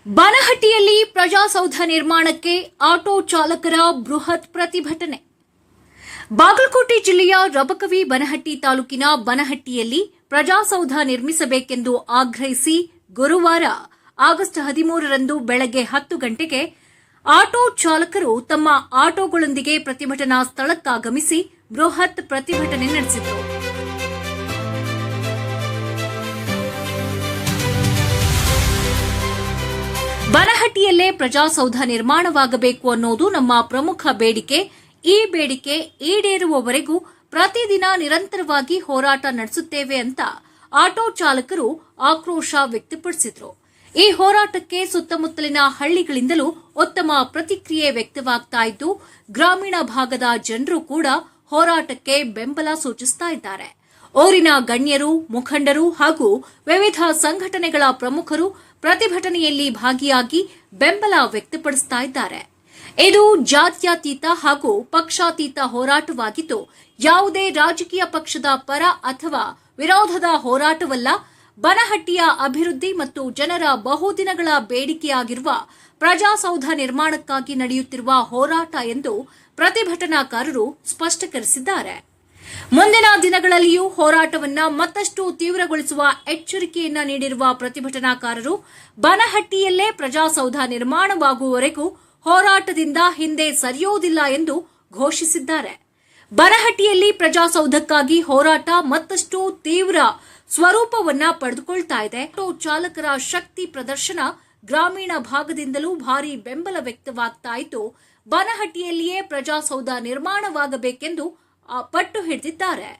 ಬನಹಟ್ಟಿಯಲ್ಲಿ ಪ್ರಜಾಸೌಧ ನಿರ್ಮಾಣಕ್ಕೆ ಆಟೋ ಚಾಲಕರ ಬೃಹತ್ ಪ್ರತಿಭಟನೆ. ಬಾಗಲಕೋಟೆ ಜಿಲ್ಲೆಯ ರಬಕವಿ ಬನಹಟ್ಟಿ ತಾಲೂಕಿನ ಬನಹಟ್ಟಿಯಲ್ಲಿ ಪ್ರಜಾಸೌಧ ನಿರ್ಮಿಸಬೇಕೆಂದು ಆಗ್ರಹಿಸಿ ಗುರುವಾರ ಆಗಸ್ಟ್ 13ರಂದು ಬೆಳಗ್ಗೆ 10 ಗಂಟೆಗೆ ಆಟೋ ಚಾಲಕರು ತಮ್ಮ ಆಟೋಗಳೊಂದಿಗೆ ಪ್ರತಿಭಟನಾ ಸ್ಥಳಕ್ಕಾಗಮಿಸಿ ಬೃಹತ್ ಪ್ರತಿಭಟನೆ ನಡೆಸಿದರು. ಬನಹಟ್ಟಿಯಲ್ಲೇ ಪ್ರಜಾಸೌಧ ನಿರ್ಮಾಣವಾಗಬೇಕು ಅನ್ನೋದು ನಮ್ಮ ಪ್ರಮುಖ ಬೇಡಿಕೆ. ಈ ಬೇಡಿಕೆ ಈಡೇರುವವರೆಗೂ ಪ್ರತಿದಿನ ನಿರಂತರವಾಗಿ ಹೋರಾಟ ನಡೆಸುತ್ತೇವೆ ಅಂತ ಆಟೋ ಚಾಲಕರು ಆಕ್ರೋಶ ವ್ಯಕ್ತಪಡಿಸಿದರು. ಈ ಹೋರಾಟಕ್ಕೆ ಸುತ್ತಮುತ್ತಲಿನ ಹಳ್ಳಿಗಳಿಂದಲೂ ಉತ್ತಮ ಪ್ರತಿಕ್ರಿಯೆ ವ್ಯಕ್ತವಾಗ್ತಾ ಇದ್ದು, ಗ್ರಾಮೀಣ ಭಾಗದ ಜನರು ಕೂಡ ಹೋರಾಟಕ್ಕೆ ಬೆಂಬಲ ಸೂಚಿಸ್ತಾ ಇದ್ದಾರೆ. ಊರಿನ ಗಣ್ಯರು, ಮುಖಂಡರು ಹಾಗೂ ವಿವಿಧ ಸಂಘಟನೆಗಳ ಪ್ರಮುಖರು ಪ್ರತಿಭಟನೆಯಲ್ಲಿ ಭಾಗಿಯಾಗಿ ಬೆಂಬಲ ವ್ಯಕ್ತಪಡಿಸುತ್ತಾ ಇದ್ದಾರೆ. ಇದು ಜಾತ್ಯತೀತ ಹಾಗೂ ಪಕ್ಷಾತೀತ ಹೋರಾಟವಾಗಿದ್ದು, ಯಾವುದೇ ರಾಜಕೀಯ ಪಕ್ಷದ ಪರ ಅಥವಾ ವಿರೋಧದ ಹೋರಾಟವಲ್ಲ. ಬನಹಟ್ಟಿಯ ಅಭಿವೃದ್ಧಿ ಮತ್ತು ಜನರ ಬಹುದಿನಗಳ ಬೇಡಿಕೆಯಾಗಿರುವ ಪ್ರಜಾಸೌಧ ನಿರ್ಮಾಣಕ್ಕಾಗಿ ನಡೆಯುತ್ತಿರುವ ಹೋರಾಟ ಎಂದು ಪ್ರತಿಭಟನಾಕಾರರು ಸ್ಪಷ್ಟೀಕರಿಸಿದ್ದಾರೆ. ಮುಂದಿನ ದಿನಗಳಲ್ಲಿಯೂ ಹೋರಾಟವನ್ನು ಮತ್ತಷ್ಟು ತೀವ್ರಗೊಳಿಸುವ ಎಚ್ಚರಿಕೆಯನ್ನ ನೀಡಿರುವ ಪ್ರತಿಭಟನಾಕಾರರು ಬನಹಟ್ಟಿಯಲ್ಲೇ ಪ್ರಜಾಸೌಧ ನಿರ್ಮಾಣವಾಗುವವರೆಗೂ ಹೋರಾಟದಿಂದ ಹಿಂದೆ ಸರಿಯುವುದಿಲ್ಲ ಎಂದು ಘೋಷಿಸಿದ್ದಾರೆ. ಬನಹಟ್ಟಿಯಲ್ಲಿ ಪ್ರಜಾಸೌಧಕ್ಕಾಗಿ ಹೋರಾಟ ಮತ್ತಷ್ಟು ತೀವ್ರ ಸ್ವರೂಪವನ್ನ ಪಡೆದುಕೊಳ್ತಾ ಇದೆ. ಆಟೋ ಚಾಲಕರ ಶಕ್ತಿ ಪ್ರದರ್ಶನ ಗ್ರಾಮೀಣ ಭಾಗದಿಂದಲೂ ಭಾರೀ ಬೆಂಬಲ ವ್ಯಕ್ತವಾಗ್ತಾ ಇದ್ದು, ಬನಹಟ್ಟಿಯಲ್ಲಿಯೇ ಪ್ರಜಾಸೌಧ ನಿರ್ಮಾಣವಾಗಬೇಕೆಂದು ಪಟ್ಟು ಹಿಡಿದಿದ್ದಾರೆ.